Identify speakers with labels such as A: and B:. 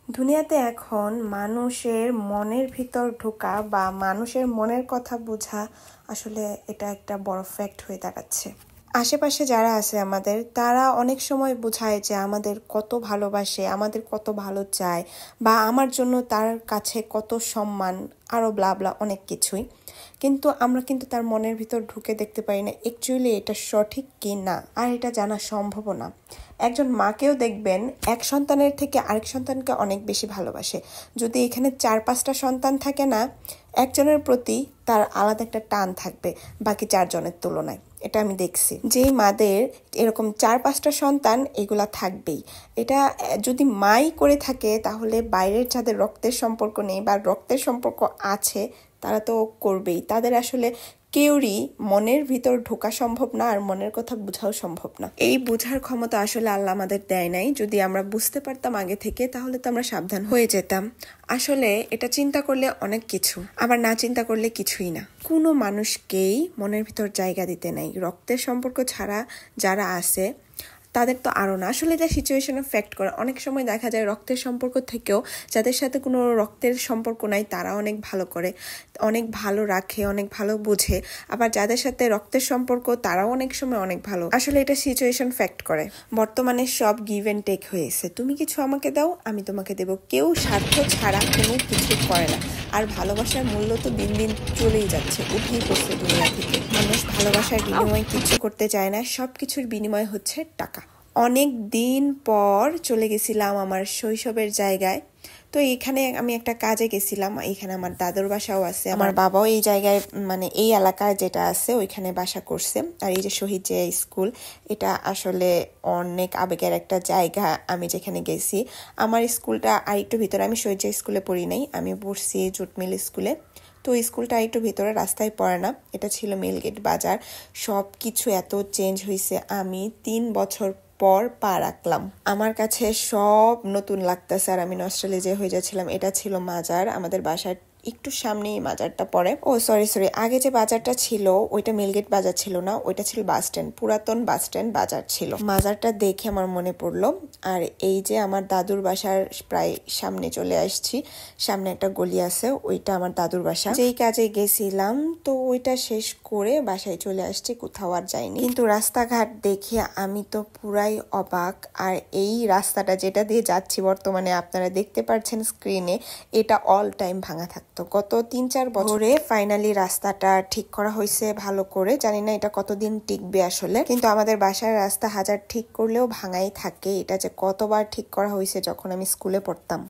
A: দুনিয়াতে এখন মানুষের মনের ভিতর ঢোকা বা মানুষের মনের কথা বোঝা আসলে এটা একটা বড় ফ্যাক্ট হয়ে দাঁড়াচ্ছে। আশেপাশে যারা আছে আমাদের তারা অনেক সময় বোঝায় যে আমাদের কত ভালোবাসে, আমাদের কত ভালো চায় বা আমার জন্য তার কাছে কত সম্মান, আরও ব্লা ব্লা অনেক কিছুই। কিন্তু আমরা কিন্তু তার মনের ভিতর ঢুকে দেখতে পারি না অ্যাকচুয়ালি এটা সঠিক কি না, আর এটা জানা সম্ভব না। একজন মাকেও দেখবেন এক সন্তানের থেকে আরেক সন্তানকে অনেক বেশি ভালোবাসে। যদি এখানে 4-5টা সন্তান থাকে না, একজনের প্রতি তার আলাদা একটা টান থাকবে বাকি 4 জনের তুলনায়। এটা আমি দেখছি, যেই মাদের এরকম 4-5টা সন্তান এগুলা থাকবেই। এটা যদি মাই করে থাকে তাহলে বাইরের যাদের রক্তের সম্পর্ক নেই বা রক্তের সম্পর্ক আছে তারা তো করবেই। তাদের আসলে কেউরই মনের ভিতর ঢোকা সম্ভব না, আর মনের কথা বোঝাও সম্ভব না। এই বোঝার ক্ষমতা আসলে আল্লাহ আমাদের দেয় নাই। যদি আমরা বুঝতে পারতাম আগে থেকে তাহলে তো আমরা সাবধান হয়ে যেতাম। আসলে এটা চিন্তা করলে অনেক কিছু, আবার না চিন্তা করলে কিছুই না। কোনো মানুষকেই মনের ভিতর জায়গা দিতে নাই। রক্তের সম্পর্ক ছাড়া যারা আছে তাদের তো আরও না। আসলে এটা সিচুয়েশন ফ্যাক্ট করে। অনেক সময় দেখা যায় রক্তের সম্পর্ক থেকেও যাদের সাথে কোনো রক্তের সম্পর্ক নাই তারা অনেক ভালো করে, অনেক ভালো রাখে, অনেক ভালো বোঝে। আবার যাদের সাথে রক্তের সম্পর্ক তারাও অনেক সময় অনেক ভালো। আসলে এটা সিচুয়েশন ফ্যাক্ট করে। বর্তমানে সব গিভ অ্যান্ড টেক হয়েছে। তুমি কিছু আমাকে দাও, আমি তোমাকে দেব। কেউ স্বার্থ ছাড়া কোনো কিছু করে না। আর ভালোবাসার মূল্য তো দিন দিন চলেই যাচ্ছে, উঠেই পড়ছে দুনিয়া থেকে। মানুষ ভালোবাসার বিনিময়ে কিছু করতে চায় না, সব কিছুর বিনিময় হচ্ছে টাকা। অনেক দিন পর চলে গেছিলাম আমার শৈশবের জায়গায়। তো এখানে আমি একটা কাজে গেছিলাম। এখানে আমার দাদুর বাসাও আছে, আমার বাবাও এই জায়গায় মানে এই এলাকায় যেটা আছে ওইখানে বাসা করছে। আর এই যে শহীদ যে স্কুল, এটা আসলে অনেক আবেগের একটা জায়গা। আমি যেখানে গেছি, আমার স্কুলটা আরেকটু ভিতরে। আমি শহীদ যে স্কুলে পড়ি নাই, আমি পড়ছি জুটমিল স্কুলে। তো স্কুলটা একটু ভিতরে, রাস্তায় পড়ে না। এটা ছিল মিলগেট বাজার। সব কিছু এত চেঞ্জ হয়েছে। আমি 3 বছর পর পা রাখলাম। আমার কাছে সব নতুন লাগতেছে আর আমি নস্টালজিয়া হয়ে যাচ্ছিলাম। এটা ছিল মাজার, আমাদের বাসার একটু সামনেই মাজারটা পড়ে। ও সরি, আগে যে বাজারটা ছিল ওইটা মিলগেট বাজার ছিল না, ওইটা ছিল বাস স্ট্যান্ড, পুরাতন বাস স্ট্যান্ড বাজার ছিল। মাজারটা দেখে আমার মনে পড়লো। আর এই যে আমার দাদুর বাসার প্রায় সামনে চলে আসছি, সামনে একটা গলি আছে, ওইটা আমার দাদুর বাসা। যেই কাজে গেছিলাম তো ওইটা শেষ করে বাসায় চলে আসছি, কোথাও আর যাইনি। কিন্তু রাস্তাঘাট দেখে আমি তো পুরাই অবাক। আর এই রাস্তাটা যেটা দিয়ে যাচ্ছি বর্তমানে আপনারা দেখতে পাচ্ছেন স্ক্রিনে, এটা অল টাইম ভাঙা থাকতো। গত 3-4 বছরে ফাইনালি রাস্তাটা ঠিক করা হয়েছে ভালো করে। জানি না এটা কতদিন টিকবে আসলে, কিন্তু আমাদের বাসার রাস্তা হাজার ঠিক করলেও ভাঙাই থাকে। এটা যে কতবার ঠিক করা হয়েছে যখন আমি স্কুলে পড়তাম।